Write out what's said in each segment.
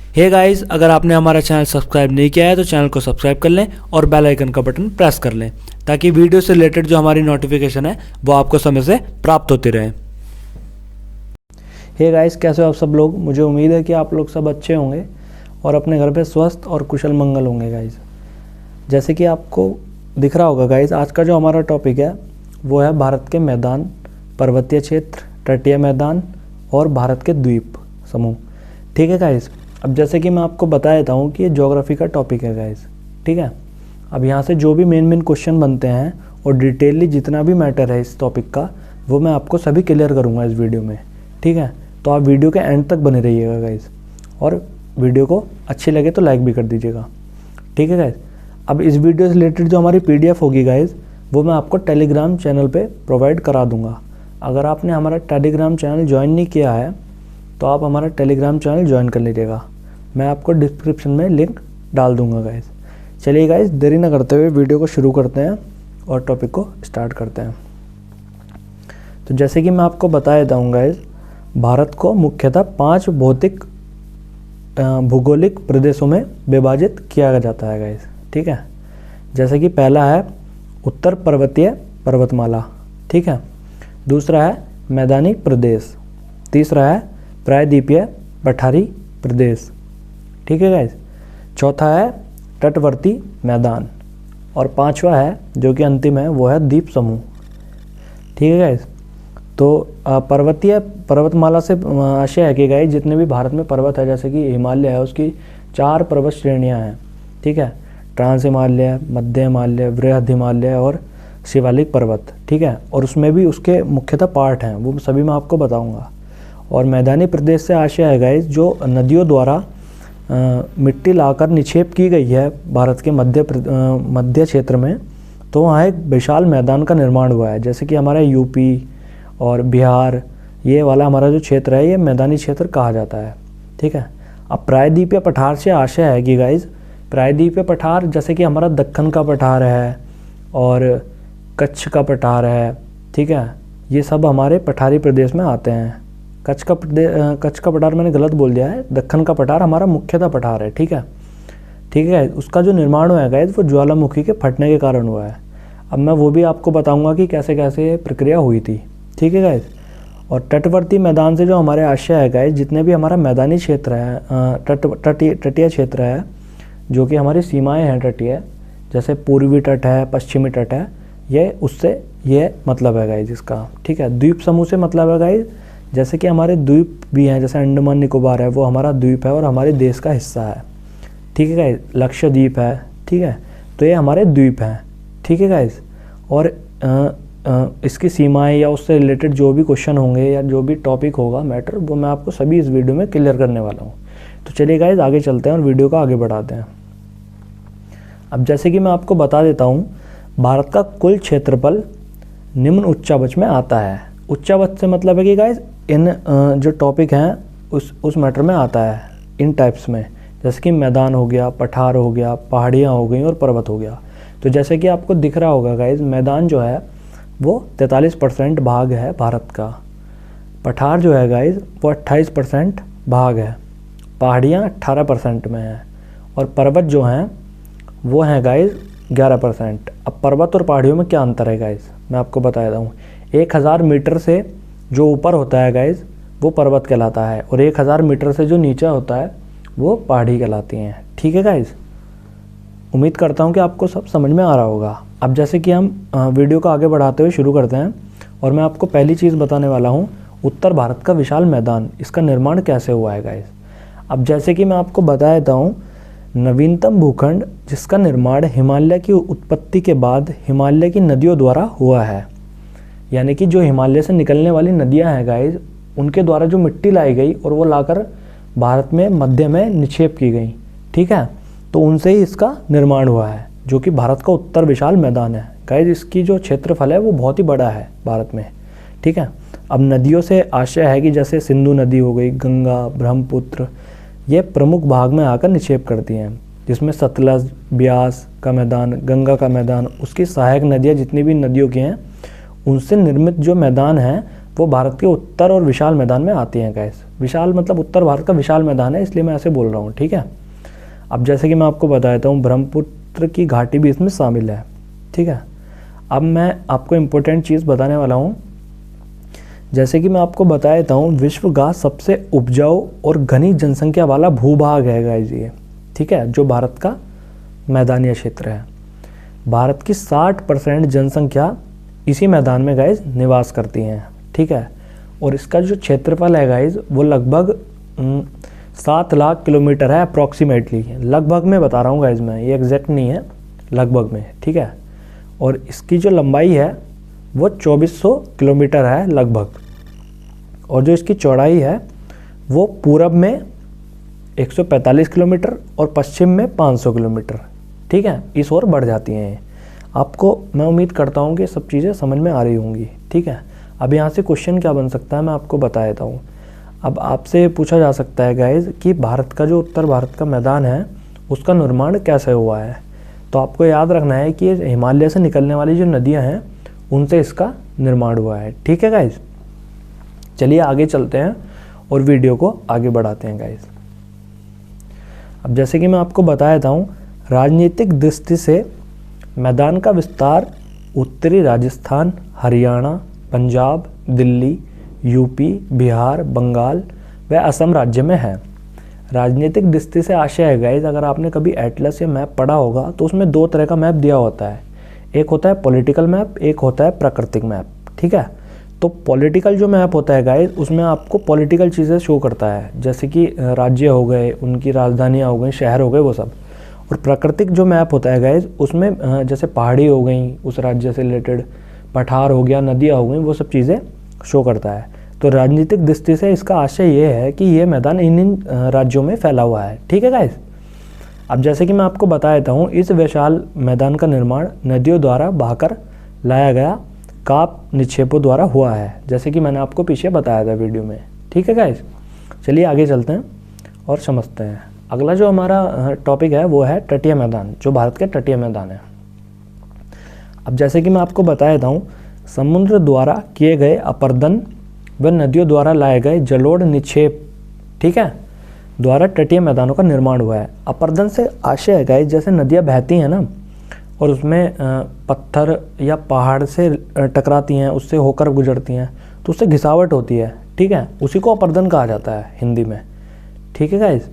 Hey guys, अगर आपने हमारा चैनल सब्सक्राइब नहीं किया है तो चैनल को सब्सक्राइब कर लें और बेल आइकन का बटन प्रेस कर लें ताकि वीडियो से रिलेटेड जो हमारी नोटिफिकेशन है वो आपको समय से प्राप्त होती रहे। हे गाइस, कैसे हो आप सब लोग। मुझे उम्मीद है कि आप लोग सब अच्छे होंगे और अपने घर पे स्वस्थ और कुशल मंगल होंगे गाइस। जैसे कि आपको दिख रहा होगा गाइस, आज का जो हमारा टॉपिक है वो है भारत के मैदान, पर्वतीय क्षेत्र, तटीय मैदान और भारत के द्वीप समूह। ठीक है गाइस। अब जैसे कि मैं आपको बता देता हूँ कि ये ज्योग्राफी का टॉपिक है गाइस। ठीक है। अब यहाँ से जो भी मेन क्वेश्चन बनते हैं और डिटेलली जितना भी मैटर है इस टॉपिक का वो मैं आपको सभी क्लियर करूँगा इस वीडियो में। ठीक है। तो आप वीडियो के एंड तक बने रहिएगा गाइस और वीडियो को अच्छी लगे तो लाइक भी कर दीजिएगा। ठीक है गाइस। अब इस वीडियो से रिलेटेड जो हमारी PDF होगी गाइस वो मैं आपको टेलीग्राम चैनल पे प्रोवाइड करा दूंगा। अगर आपने हमारा टेलीग्राम चैनल ज्वाइन नहीं किया है तो आप हमारा टेलीग्राम चैनल ज्वाइन कर लीजिएगा। मैं आपको डिस्क्रिप्शन में लिंक डाल दूंगा गाइस। चलिए गाइस, देरी ना करते हुए वीडियो को शुरू करते हैं और टॉपिक को स्टार्ट करते हैं। तो जैसे कि मैं आपको बता देता हूँ गाइस, भारत को मुख्यतः 5 भौतिक भूगोलिक प्रदेशों में विभाजित किया जाता है गाइस। ठीक है। जैसे कि पहला है उत्तर पर्वतीय पर्वतमाला। ठीक है। दूसरा है मैदानी प्रदेश। तीसरा है प्रायद्वीपीय पठारी प्रदेश। ठीक है गाइस। चौथा है तटवर्ती मैदान और पांचवा है जो कि अंतिम है वो है द्वीप समूह। ठीक है गाइस। तो पर्वतीय पर्वतमाला से आशय है कि गाइस जितने भी भारत में पर्वत है, जैसे कि हिमालय है, उसकी 4 पर्वत श्रेणियां हैं। ठीक है। ट्रांस हिमालय, मध्य हिमालय, वृहद हिमालय और शिवालिक पर्वत। ठीक है। और उसमें भी उसके मुख्यतः पार्ट हैं, वो सभी मैं आपको बताऊंगा। और मैदानी प्रदेश से आशय है गाइस जो नदियों द्वारा मिट्टी लाकर निक्षेप की गई है भारत के मध्य क्षेत्र में, तो वहाँ एक विशाल मैदान का निर्माण हुआ है। जैसे कि हमारा यूपी और बिहार, ये वाला हमारा जो क्षेत्र है ये मैदानी क्षेत्र कहा जाता है। ठीक है। अब प्रायद्वीपीय पठार से आशय है कि गाइस प्रायद्वीपीय पठार जैसे कि हमारा दक्कन का पठार है और कच्छ का पठार है। ठीक है। ये सब हमारे पठारी प्रदेश में आते हैं। कच्छ का पठार मैंने गलत बोल दिया है, दक्कन का पठार हमारा मुख्यतः पठार है। ठीक है। ठीक है। उसका जो निर्माण हुआ है गाइस वो ज्वालामुखी के फटने के कारण हुआ है। अब मैं वो भी आपको बताऊंगा कि कैसे कैसे प्रक्रिया हुई थी। ठीक है गाइस। और तटवर्ती मैदान से जो हमारे आशय है गाइस, जितने भी हमारा मैदानी क्षेत्र है, तटीय क्षेत्र है, जो कि हमारी सीमाएं हैं तटीय, जैसे पूर्वी तट है, पश्चिमी तट है, ये मतलब है गाइस इसका। ठीक है। द्वीप समूह से मतलब है गाइस जैसे कि हमारे द्वीप भी हैं, जैसे अंडमान निकोबार है वो हमारा द्वीप है और हमारे देश का हिस्सा है। ठीक है गाइस। लक्षद्वीप है। ठीक है। तो ये हमारे द्वीप हैं। ठीक है गाइस। और इसकी सीमाएं या उससे रिलेटेड जो भी क्वेश्चन होंगे या जो भी टॉपिक होगा मैटर, वो मैं आपको सभी इस वीडियो में क्लियर करने वाला हूँ। तो चलिए गाइस आगे चलते हैं और वीडियो को आगे बढ़ाते हैं। अब जैसे कि मैं आपको बता देता हूँ, भारत का कुल क्षेत्रफल निम्न उच्चावच में आता है। उच्चावच से मतलब है कि गाइस इन जो टॉपिक हैं उस मैटर में आता है, इन टाइप्स में, जैसे कि मैदान हो गया, पठार हो गया, पहाड़ियाँ हो गई और पर्वत हो गया। तो जैसे कि आपको दिख रहा होगा गाइस, मैदान जो है वो 43% भाग है भारत का। पठार जो है गाइस वो 28% भाग है। पहाड़ियाँ 18% में हैं और पर्वत जो हैं वो हैं गाइस 11%। अब पर्वत और पहाड़ियों में क्या अंतर है गाइस, मैं आपको बता देता हूँ। 1000 मीटर से जो ऊपर होता है गाइस वो पर्वत कहलाता है और 1000 मीटर से जो नीचे होता है वो पहाड़ी कहलाती हैं। ठीक है गाइस। उम्मीद करता हूँ कि आपको सब समझ में आ रहा होगा। अब जैसे कि हम वीडियो को आगे बढ़ाते हुए शुरू करते हैं और मैं आपको पहली चीज़ बताने वाला हूँ, उत्तर भारत का विशाल मैदान, इसका निर्माण कैसे हुआ है गाइस। अब जैसे कि मैं आपको बता देता हूँ, नवीनतम भूखंड जिसका निर्माण हिमालय की उत्पत्ति के बाद हिमालय की नदियों द्वारा हुआ है, यानी कि जो हिमालय से निकलने वाली नदियां हैं गाइस उनके द्वारा जो मिट्टी लाई गई और वो लाकर भारत में मध्य में निक्षेप की गई। ठीक है। तो उनसे ही इसका निर्माण हुआ है, जो कि भारत का उत्तर विशाल मैदान है गाइस। इसकी जो क्षेत्रफल है वो बहुत ही बड़ा है भारत में। ठीक है। अब नदियों से आशय है कि जैसे सिंधु नदी हो गई, गंगा, ब्रह्मपुत्र, ये प्रमुख भाग में आकर निक्षेप करती हैं, जिसमें सतलज, ब्यास का मैदान, गंगा का मैदान, उसकी सहायक नदियाँ जितनी भी नदियों की हैं उनसे निर्मित जो मैदान है वो भारत के उत्तर और विशाल मैदान में आती हैं गाइस। विशाल मतलब उत्तर भारत का विशाल मैदान है, इसलिए मैं ऐसे बोल रहा हूँ, ठीक है। अब जैसे कि मैं आपको बता देता हूँ, ब्रह्मपुत्र की घाटी भी इसमें शामिल है, ठीक है। अब मैं आपको इम्पोर्टेंट चीज़ बताने वाला हूँ। जैसे कि मैं आपको बता देता हूँ, विश्व का सबसे उपजाऊ और घनी जनसंख्या वाला भूभाग है गाइस ये, ठीक है, जो भारत का मैदानी क्षेत्र है। भारत की 60% जनसंख्या इसी मैदान में गाइस निवास करती हैं, ठीक है। और इसका जो क्षेत्रफल है गाइस वो लगभग 7 लाख किलोमीटर है अप्रॉक्सीमेटली। लगभग में बता रहा हूँ गाइस मैं, ये एग्जैक्ट नहीं है, लगभग में, ठीक है। और इसकी जो लंबाई है वो 2400 किलोमीटर है लगभग। और जो इसकी चौड़ाई है वो पूरब में 145 किलोमीटर और पश्चिम में 500 किलोमीटर, ठीक है। इस ओर बढ़ जाती हैं। आपको मैं उम्मीद करता हूँ कि सब चीज़ें समझ में आ रही होंगी, ठीक है। अब यहाँ से क्वेश्चन क्या बन सकता है मैं आपको बता देता हूँ। अब आपसे पूछा जा सकता है गाइस कि भारत का जो उत्तर भारत का मैदान है उसका निर्माण कैसे हुआ है। तो आपको याद रखना है कि हिमालय से निकलने वाली जो नदियाँ हैं उनसे इसका निर्माण हुआ है, ठीक है गाइस। चलिए आगे चलते हैं और वीडियो को आगे बढ़ाते हैं गाइस। अब जैसे कि मैं आपको बता देता हूँ, राजनीतिक दृष्टि से मैदान का विस्तार उत्तरी राजस्थान, हरियाणा, पंजाब, दिल्ली, यूपी, बिहार, बंगाल व असम राज्य में है। राजनीतिक दृष्टि से आशय है गाइस, अगर आपने कभी एटलस या मैप पढ़ा होगा तो उसमें 2 तरह का मैप दिया होता है। एक होता है पॉलिटिकल मैप, एक होता है प्राकृतिक मैप, ठीक है। तो पॉलिटिकल जो मैप होता है गाइस उसमें आपको पॉलिटिकल चीज़ें शो करता है, जैसे कि राज्य हो गए, उनकी राजधानियाँ हो गई, शहर हो गए, वो सब। और प्राकृतिक जो मैप होता है गाइस उसमें जैसे पहाड़ी हो गई उस राज्य से रिलेटेड, पठार हो गया, नदियाँ हो गई, वो सब चीज़ें शो करता है। तो राजनीतिक दृष्टि से इसका आशय ये है कि ये मैदान इन राज्यों में फैला हुआ है, ठीक है गाइस। अब जैसे कि मैं आपको बता देता हूँ, इस विशाल मैदान का निर्माण नदियों द्वारा बहाकर लाया गया काप निक्षेपों द्वारा हुआ है, जैसे कि मैंने आपको पीछे बताया था वीडियो में, ठीक है गाइस। चलिए आगे चलते हैं और समझते हैं। अगला जो हमारा टॉपिक है वो है तटीय मैदान, जो भारत के तटीय मैदान है। अब जैसे कि मैं आपको बता देता हूँ, समुद्र द्वारा किए गए अपर्दन व नदियों द्वारा लाए गए जलोढ़ निक्षेप, ठीक है, द्वारा तटीय मैदानों का निर्माण हुआ है। अपर्दन से आशय है गाइस, जैसे नदियाँ बहती हैं ना और उसमें पत्थर या पहाड़ से टकराती हैं, उससे होकर गुजरती हैं, तो उससे घिसावट होती है, ठीक है, उसी को अपर्दन कहा जाता है हिंदी में, ठीक है गाइस।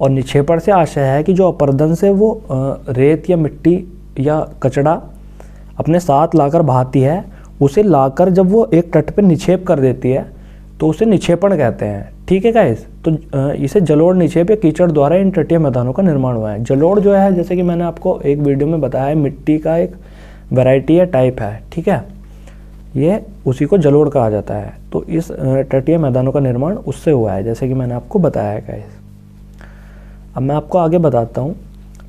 और निक्षेपण से आशय है कि जो अपर्दन से वो रेत या मिट्टी या कचड़ा अपने साथ लाकर बहाती है, उसे लाकर जब वो एक तट पर निक्षेप कर देती है तो उसे निक्षेपण कहते हैं, ठीक है गाइस। तो इसे जलोढ़ निक्षेप या कीचड़ द्वारा इन तटीय मैदानों का निर्माण हुआ है। जलोढ़ जो है, जैसे कि मैंने आपको एक वीडियो में बताया है, मिट्टी का एक वैरायटी या टाइप है, ठीक है, ये उसी को जलोढ़ कहा जाता है। तो इस तटीय मैदानों का निर्माण उससे हुआ है, जैसे कि मैंने आपको बताया है गाइस। अब मैं आपको आगे बताता हूँ,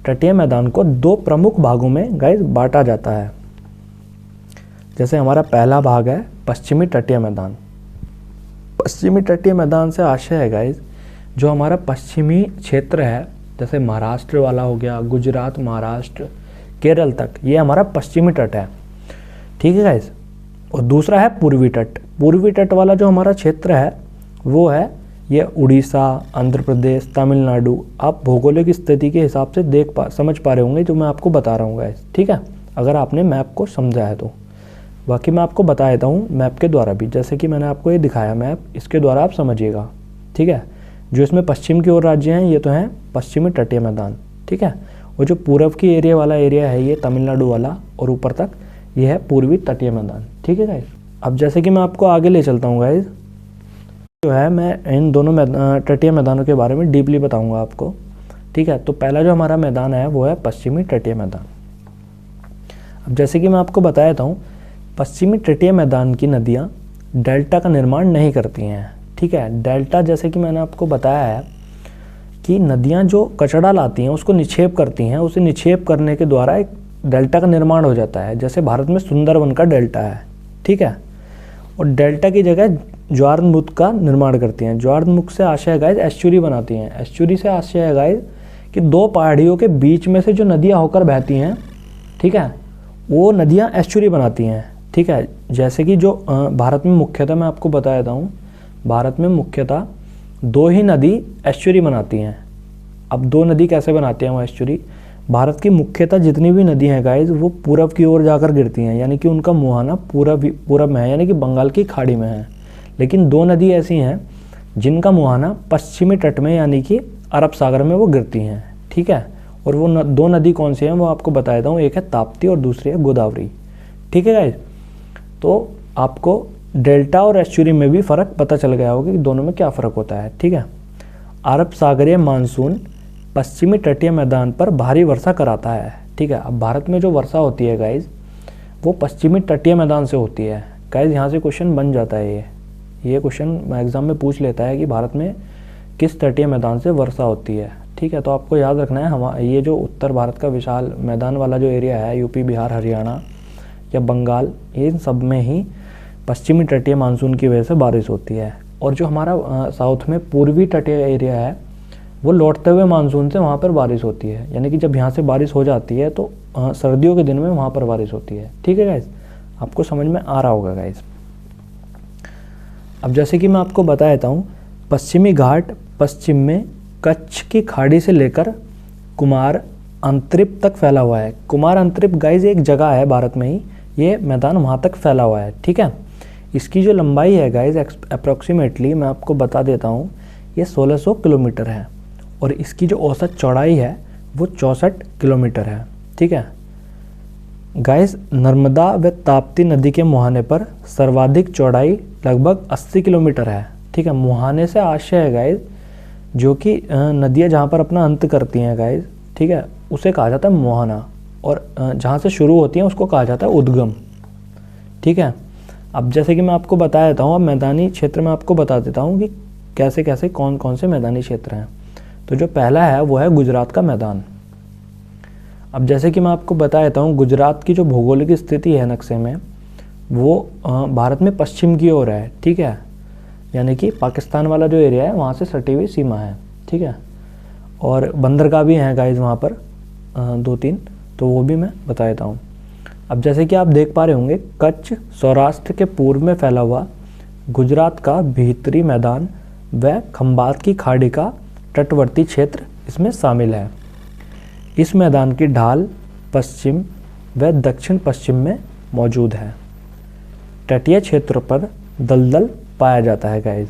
तटीय मैदान को 2 प्रमुख भागों में गाइस बांटा जाता है। जैसे हमारा पहला भाग है पश्चिमी तटीय मैदान। पश्चिमी तटीय मैदान से आशय है गाइस, जो हमारा पश्चिमी क्षेत्र है, जैसे महाराष्ट्र वाला हो गया, गुजरात, महाराष्ट्र, केरल तक, ये हमारा पश्चिमी तट है, ठीक है गाइस। और दूसरा है पूर्वी तट। पूर्वी तट वाला जो हमारा क्षेत्र है वो है ये उड़ीसा, आंध्र प्रदेश, तमिलनाडु। आप भौगोलिक स्थिति के हिसाब से समझ पा रहे होंगे जो मैं आपको बता रहा हूँ गाइस, ठीक है, अगर आपने मैप को समझा है तो। बाकी मैं आपको बता देता हूँ मैप के द्वारा भी, जैसे कि मैंने आपको ये दिखाया मैप, इसके द्वारा आप समझिएगा, ठीक है। जो इसमें पश्चिम की ओर राज्य हैं ये तो हैं पश्चिमी तटीय मैदान, ठीक है। और जो पूर्व की एरिया वाला एरिया है ये तमिलनाडु वाला, और ऊपर तक ये है पूर्वी तटीय मैदान, ठीक है गाइस। अब जैसे कि मैं आपको आगे ले चलता हूँ गाइस, जो है मैं इन दोनों तटीय मैदानों के बारे में डीपली बताऊँगा आपको, ठीक है। तो पहला जो हमारा मैदान है वो है पश्चिमी तटीय मैदान। अब जैसे कि मैं आपको बता देता हूँ, पश्चिमी तटीय मैदान की नदियाँ डेल्टा का निर्माण नहीं करती हैं, ठीक है। डेल्टा जैसे कि मैंने आपको बताया है कि नदियाँ जो कचड़ा लाती हैं उसको निक्षेप करती हैं, उसे निक्षेप करने के द्वारा एक डेल्टा का निर्माण हो जाता है। जैसे भारत में सुंदरवन का डेल्टा है, ठीक है। और डेल्टा की जगह ज्वारमुख का निर्माण करती हैं। ज्वारमुख से आशय है गाइस एस्चुरी बनाती हैं। एस्चुरी से आशय है गाइस कि 2 पहाड़ियों के बीच में से जो नदियाँ होकर बहती हैं, ठीक है, वो नदियाँ एस्चुरी बनाती हैं, ठीक है। जैसे कि जो भारत में मुख्यतः मैं आपको बता देता हूँ, भारत में मुख्यतः दो ही नदी एस्चुरी बनाती हैं। अब दो नदी कैसे बनाती हैं वो एस्चुरी? भारत की मुख्यतः जितनी भी नदी हैं गाइज वो पूरब की ओर जाकर गिरती हैं, यानी कि उनका मुहाना पूरब में है, यानी कि बंगाल की खाड़ी में है। लेकिन दो नदी ऐसी हैं जिनका मुहाना पश्चिमी तट में यानी कि अरब सागर में वो गिरती हैं, ठीक है। और वो दो नदी कौन सी हैं वो आपको बता देता हूँ, एक है ताप्ती और दूसरी है गोदावरी, ठीक है गाइज। तो आपको डेल्टा और एस्चुरी में भी फ़र्क पता चल गया होगा कि दोनों में क्या फ़र्क होता है, ठीक है। अरब सागरीय मानसून पश्चिमी तटीय मैदान पर भारी वर्षा कराता है, ठीक है। अब भारत में जो वर्षा होती है गाइज वो पश्चिमी तटीय मैदान से होती है। गाइज यहाँ से क्वेश्चन बन जाता है, ये क्वेश्चन एग्जाम में पूछ लेता है कि भारत में किस तटीय मैदान से वर्षा होती है, ठीक है। तो आपको याद रखना है ये जो उत्तर भारत का विशाल मैदान वाला जो एरिया है, यूपी, बिहार, हरियाणा या बंगाल, इन सब में ही पश्चिमी तटीय मानसून की वजह से बारिश होती है। और जो हमारा साउथ में पूर्वी तटीय एरिया है वो लौटते हुए मानसून से वहाँ पर बारिश होती है, यानी कि जब यहाँ से बारिश हो जाती है तो सर्दियों के दिन में वहाँ पर बारिश होती है, ठीक है गाइज। आपको समझ में आ रहा होगा गाइज। अब जैसे कि मैं आपको बता देता हूँ, पश्चिमी घाट पश्चिम में कच्छ की खाड़ी से लेकर कुमार अंतरिप तक फैला हुआ है। कुमार अंतरिप गाइज एक जगह है भारत में ही, ये मैदान वहाँ तक फैला हुआ है, ठीक है। इसकी जो लंबाई है गाइज अप्रॉक्सीमेटली मैं आपको बता देता हूँ, ये 1600 किलोमीटर है और इसकी जो औसत चौड़ाई है वो 64 किलोमीटर है, ठीक है। गाइज नर्मदा व ताप्ती नदी के मुहाने पर सर्वाधिक चौड़ाई लगभग 80 किलोमीटर है, ठीक है। मुहाने से आशय है गाइज जो कि नदियाँ जहाँ पर अपना अंत करती हैं गाइज, ठीक है, उसे कहा जाता है मुहाना, और जहाँ से शुरू होती हैं उसको कहा जाता है उद्गम, ठीक है। अब जैसे कि मैं आपको बता देता हूँ, अब मैदानी क्षेत्र में आपको बता देता हूँ कि कैसे कैसे कौन कौन से मैदानी क्षेत्र हैं। तो जो पहला है वो है गुजरात का मैदान। अब जैसे कि मैं आपको बता देता हूँ, गुजरात की जो भौगोलिक स्थिति है नक्शे में वो भारत में पश्चिम की ओर है, ठीक है, यानी कि पाकिस्तान वाला जो एरिया है वहाँ से सटी हुई सीमा है, ठीक है। और बंदरगाह भी हैं गाइज वहाँ पर 2-3, तो वो भी मैं बता देता हूँ। अब जैसे कि आप देख पा रहे होंगे, कच्छ सौराष्ट्र के पूर्व में फैला हुआ गुजरात का भीतरी मैदान व खंबात की खाड़ी का तटवर्ती क्षेत्र इसमें शामिल है। इस मैदान की ढाल पश्चिम व दक्षिण पश्चिम में मौजूद है। तटीय क्षेत्रों पर दलदल पाया जाता है गाइज,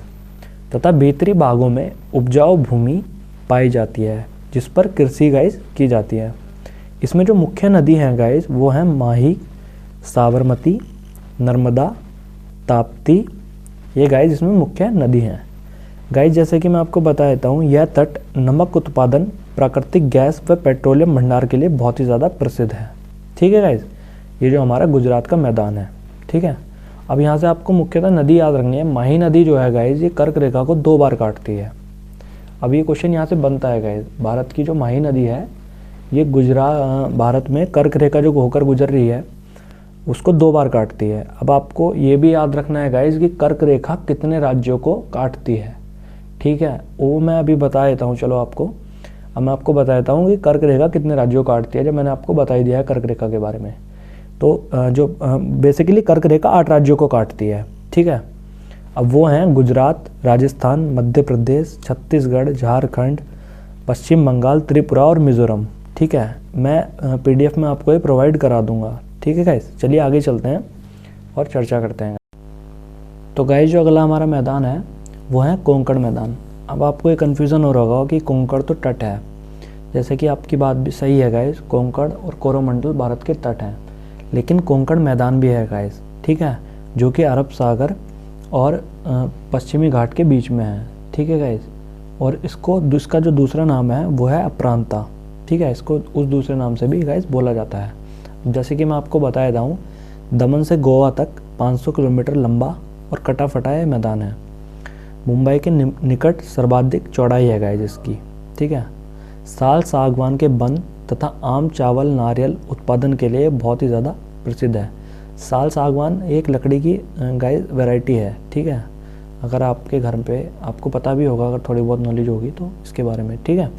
तथा भीतरी भागों में उपजाऊ भूमि पाई जाती है जिस पर कृषि गाइज की जाती है। इसमें जो मुख्य नदी हैं गाइज वो हैं माही, साबरमती, नर्मदा, ताप्ती, ये गाइज इसमें मुख्य नदी हैं। गाइज जैसे कि मैं आपको बता देता हूँ, यह तट नमक उत्पादन, प्राकृतिक गैस व पेट्रोलियम भंडार के लिए बहुत ही ज़्यादा प्रसिद्ध है, ठीक है गाइज। ये जो हमारा गुजरात का मैदान है, ठीक है। अब यहाँ से आपको मुख्यतः नदी याद रखनी है। माही नदी जो है गाइज ये कर्क रेखा को 2 बार काटती है। अब ये क्वेश्चन यहाँ से बनता है गाइज, भारत की जो माही नदी है ये भारत में कर्क रेखा जो होकर गुजर रही है उसको 2 बार काटती है। अब आपको ये भी याद रखना है गाइज कि कर्क रेखा कितने राज्यों को काटती है, ठीक है, वो मैं अभी बता देता हूँ। चलो आपको अब मैं आपको बता देता हूँ कि कर्क रेखा कितने राज्यों को काटती है, जब मैंने आपको बता ही दिया है कर्क रेखा के बारे में। तो जो बेसिकली कर्क रेखा 8 राज्यों को काटती है, ठीक है। अब वो हैं गुजरात, राजस्थान, मध्य प्रदेश, छत्तीसगढ़, झारखंड, पश्चिम बंगाल, त्रिपुरा और मिज़ोरम, ठीक है। मैं PDF में आपको ये प्रोवाइड करा दूंगा, ठीक है गाइस। चलिए आगे चलते हैं और चर्चा करते हैं। तो गाइस जो अगला हमारा मैदान है वो है कोंकण मैदान। अब आपको ये कन्फ्यूज़न हो रहा होगा कि कोंकण तो तट है, जैसे कि आपकी बात भी सही है गाइस, कोंकण और कोरोमंडल भारत के तट हैं, लेकिन कोंकण मैदान भी है गाइस, ठीक है, जो कि अरब सागर और पश्चिमी घाट के बीच में है, ठीक है गाइस। और इसका जो दूसरा नाम है वो है अप्रांता, ठीक है, इसको उस दूसरे नाम से भी गाइस बोला जाता है। जैसे कि मैं आपको बता देता हूँ, दमन से गोवा तक 500 किलोमीटर लंबा और कटा फटा ये मैदान है। मुंबई के निकट सर्वाधिक चौड़ाई है गाइस इसकी, ठीक है। साल सागवान के वन तथा आम, चावल, नारियल उत्पादन के लिए बहुत ही ज़्यादा प्रसिद्ध है। साल सागवान एक लकड़ी की गाइस वैरायटी है, ठीक है। अगर आपके घर पे आपको पता भी होगा, अगर थोड़ी बहुत नॉलेज होगी तो इसके बारे में, ठीक है।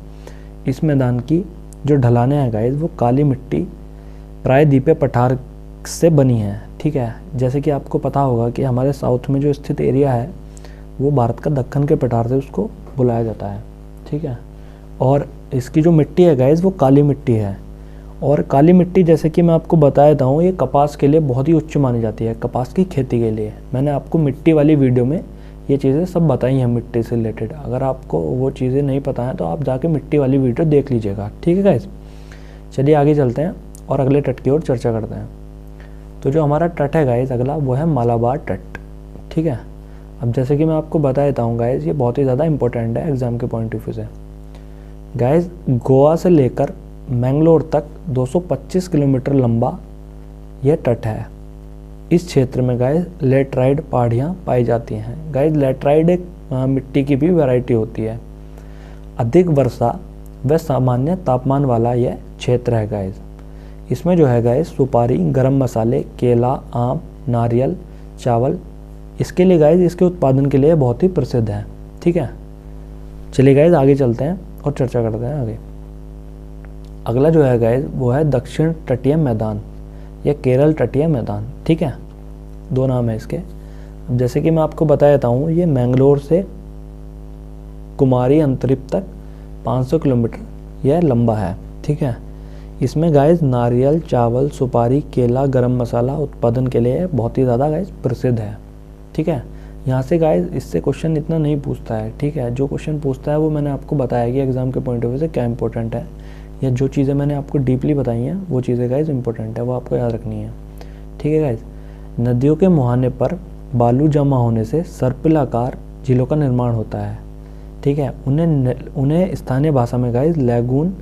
इस मैदान की जो ढलानें हैं गाइस वो काली मिट्टी प्रायद्वीपीय पठार से बनी है, ठीक है। जैसे कि आपको पता होगा कि हमारे साउथ में जो स्थित एरिया है वो भारत का दक्कन के पठार से उसको बुलाया जाता है, ठीक है। और इसकी जो मिट्टी है गाइस वो काली मिट्टी है। और काली मिट्टी जैसे कि मैं आपको बता देता हूँ, ये कपास के लिए बहुत ही उच्च मानी जाती है, कपास की खेती के लिए। मैंने आपको मिट्टी वाली वीडियो में ये चीज़ें सब बताई हैं मिट्टी से रिलेटेड। अगर आपको वो चीज़ें नहीं पता हैं तो आप जाके मिट्टी वाली वीडियो देख लीजिएगा, ठीक है गाइस। चलिए आगे चलते हैं और अगले तट की ओर चर्चा करते हैं। तो जो हमारा तट है गाइस अगला, वो है मालाबार तट, ठीक है। अब जैसे कि मैं आपको बता देता हूँ गाइस, ये बहुत ही ज़्यादा इंपॉर्टेंट है एग्ज़ाम के पॉइंट ऑफ व्यू से। गाइस गोवा से लेकर मैंगलोर तक 225 किलोमीटर लंबा यह तट है। इस क्षेत्र में गाइस लेटराइट पहाड़ियाँ पाई जाती हैं। गाइस लेटराइट एक मिट्टी की भी वैरायटी होती है। अधिक वर्षा व सामान्य तापमान वाला यह क्षेत्र है गाइस। इसमें जो है गाइस सुपारी, गरम मसाले, केला, आम, नारियल, चावल, इसके लिए गाइस इसके उत्पादन के लिए बहुत ही प्रसिद्ध है, ठीक है। चलिए गाइस आगे चलते हैं और चर्चा करते हैं आगे। अगला जो है गाइस वो है दक्षिण तटीय मैदान या केरल तटीय मैदान, ठीक है। 2 नाम है इसके। अब जैसे कि मैं आपको बता देता हूँ, ये मैंगलोर से कुमारी अंतरिप तक 500 किलोमीटर यह लंबा है, ठीक है। इसमें गाइस नारियल, चावल, सुपारी, केला, गरम मसाला उत्पादन के लिए बहुत ही ज़्यादा गाइस प्रसिद्ध है, ठीक है। यहाँ से गाइस इससे क्वेश्चन इतना नहीं पूछता है, ठीक है। जो क्वेश्चन पूछता है वो मैंने आपको बताया कि एग्जाम के पॉइंट ऑफ व्यू से क्या इंपॉर्टेंट है, या जो चीज़ें मैंने आपको डीपली बताई हैं वो चीज़ें गाइस इंपॉर्टेंट है, वो आपको याद रखनी है, ठीक है गाइस। नदियों के मुहाने पर बालू जमा होने से सर्पिलाकार झीलों का निर्माण होता है, ठीक है। उन्हें स्थानीय भाषा में गाइस लैगून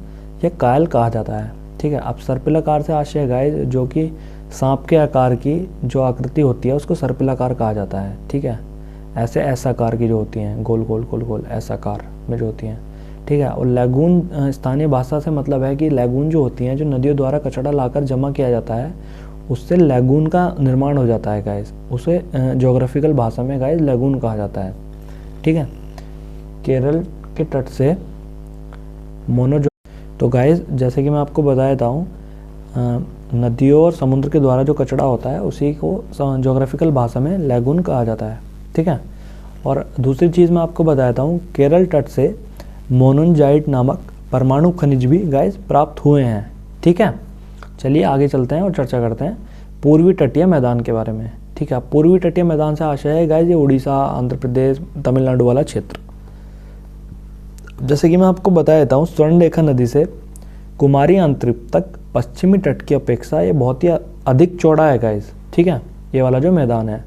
या कायल कहा जाता है, ठीक है। अब सर्पिलाकार से आशय गाइस जो कि सांप के आकार की जो आकृति होती है उसको सर्पिलाकार कहा जाता है, ठीक है। ऐसे ऐसाकार की जो होती हैं, गोल गोल गोल गोल ऐसाकार में जो होती हैं, ठीक है। और लैगून स्थानीय भाषा से मतलब है कि लैगून जो होती हैं, जो नदियों द्वारा कचरा लाकर जमा किया जाता है, उससे लैगून का निर्माण हो जाता है गाइस। उसे ज्योग्राफिकल भाषा में गाइस लैगून कहा जाता है, ठीक है। केरल के तट से तो गाइस जैसे कि मैं आपको बता देता हूँ, नदियों और समुद्र के द्वारा जो कचरा होता है उसी को ज्योग्राफिकल भाषा में लैगून कहा जाता है, ठीक है। और दूसरी चीज़ मैं आपको बताता हूँ, केरल तट से मोनोजाइट नामक परमाणु खनिज भी गाइस प्राप्त हुए हैं, ठीक है। चलिए आगे चलते हैं और चर्चा करते हैं पूर्वी तटीय मैदान के बारे में, ठीक है। पूर्वी तटीय मैदान से आशय है गाइस ये उड़ीसा, आंध्र प्रदेश, तमिलनाडु वाला क्षेत्र। जैसे कि मैं आपको बता देता हूँ, स्वर्णरेखा नदी से कुमारी अंतरिप तक पश्चिमी तट की अपेक्षा ये बहुत ही अधिक चौड़ा है गाइस, ठीक है। ये वाला जो मैदान है,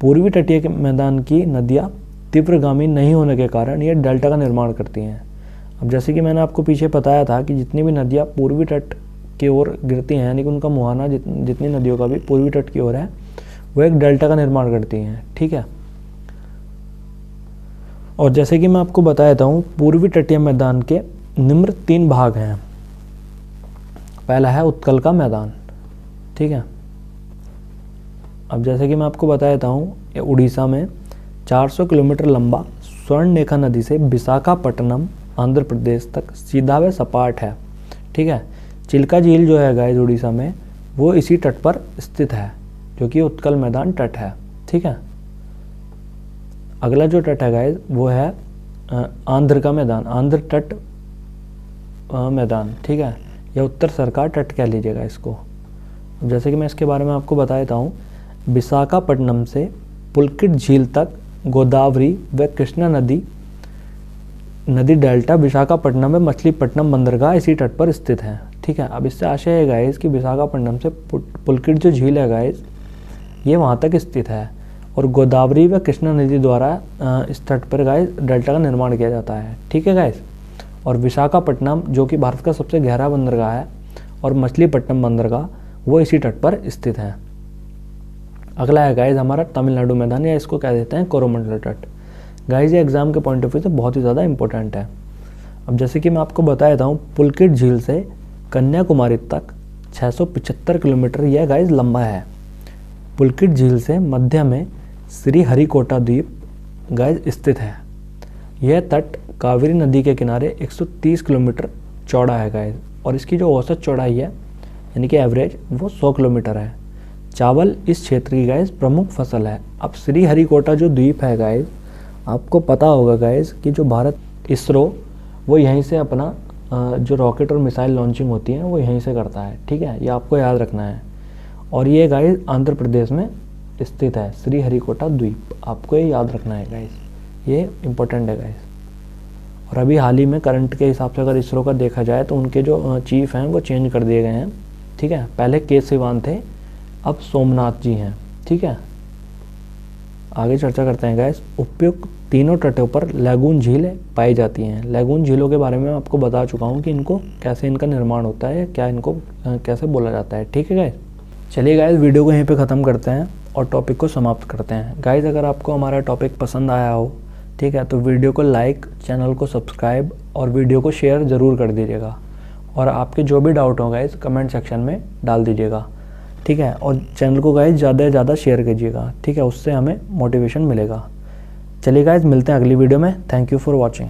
पूर्वी तटीय के मैदान की नदियाँ तीव्रगामी नहीं होने के कारण ये डेल्टा का निर्माण करती हैं। अब जैसे कि मैंने आपको पीछे बताया था कि जितनी भी नदियाँ पूर्वी तट की ओर गिरती हैं, यानी कि उनका मुहाना जितनी नदियों का भी पूर्वी तट की ओर है, वो एक डेल्टा का निर्माण करती हैं, ठीक है। और जैसे कि मैं आपको बता देता हूँ, पूर्वी तटीय मैदान के निम्न 3 भाग हैं। पहला है उत्कल का मैदान, ठीक है। अब जैसे कि मैं आपको बता देता हूँ, ये उड़ीसा में 400 किलोमीटर लंबा स्वर्णरेखा नदी से विशाखापट्टनम आंध्र प्रदेश तक सीधा व सपाट है, ठीक है। चिल्का झील जो है गाइस उड़ीसा में, वो इसी तट पर स्थित है, जो कि उत्कल मैदान तट है, ठीक है। अगला जो तट है गाइस वो है आंध्र का मैदान, आंध्र तट मैदान, ठीक है, या उत्तर सरकार तट कह लीजिएगा इसको। जैसे कि मैं इसके बारे में आपको बता देता हूँ, विशाखापट्टनम से पुलकित झील तक गोदावरी व कृष्णा नदी डेल्टा विशाखापट्टनम में मछलीपट्टनम बंदरगाह इसी तट पर स्थित है, ठीक है। अब इससे आशय है गाइस कि विशाखापट्टनम से पुलकित जो झील है गाइस, ये वहाँ तक स्थित है, और गोदावरी व कृष्णा नदी द्वारा इस तट पर गाइस डेल्टा का निर्माण किया जाता है, ठीक है गाइस। और विशाखापट्टनम जो कि भारत का सबसे गहरा बंदरगाह है, और मछलीपट्टनम बंदरगाह वो इसी तट पर स्थित है। अगला है गाइस हमारा तमिलनाडु मैदान, या इसको कह देते हैं कोरोमंडल तट। गाइस ये एग्जाम के पॉइंट ऑफ व्यू से बहुत ही ज़्यादा इंपॉर्टेंट है। अब जैसे कि मैं आपको बता देता हूँ, पुलकित झील से कन्याकुमारी तक 675 किलोमीटर यह गाइस लंबा है। पुलकित झील से मध्य में श्री हरिकोटा द्वीप गाइस स्थित है। यह तट कावेरी नदी के किनारे 130 किलोमीटर चौड़ा है गाइस, और इसकी जो औसत चौड़ाई है यानी कि एवरेज वो 100 किलोमीटर है। चावल इस क्षेत्र की गाइस प्रमुख फसल है। अब श्री हरिकोटा जो द्वीप है गाइस, आपको पता होगा गाइस कि जो भारत इसरो वो यहीं से अपना जो रॉकेट और मिसाइल लॉन्चिंग होती है वो यहीं से करता है, ठीक है, ये आपको याद रखना है। और ये गाइस आंध्र प्रदेश में स्थित है, श्रीहरिकोटा द्वीप, आपको ये याद रखना है गाइस, ये इम्पोर्टेंट है गाइस। और अभी हाल ही में करंट के हिसाब से अगर इसरो का देखा जाए तो उनके जो चीफ हैं वो चेंज कर दिए गए हैं, ठीक है। पहले के सिवान थे, अब सोमनाथ जी हैं, ठीक है। आगे चर्चा करते हैं गाइस। उपयुक्त तीनों तटों पर लैगून झीलें पाई जाती हैं। लैगून झीलों के बारे में मैं आपको बता चुका हूँ कि इनको कैसे इनका निर्माण होता है, क्या इनको कैसे बोला जाता है, ठीक है गाइस। चलिए गाइस, वीडियो को यहीं पे ख़त्म करते हैं और टॉपिक को समाप्त करते हैं। गाइस अगर आपको हमारा टॉपिक पसंद आया हो, ठीक है, तो वीडियो को लाइक, चैनल को सब्सक्राइब और वीडियो को शेयर ज़रूर कर दीजिएगा। और आपके जो भी डाउट हो गाइस कमेंट सेक्शन में डाल दीजिएगा, ठीक है। और चैनल को गाइस ज़्यादा से ज़्यादा शेयर कीजिएगा, ठीक है, उससे हमें मोटिवेशन मिलेगा। चलिए गाइस, मिलते हैं अगली वीडियो में। Thank you for watching.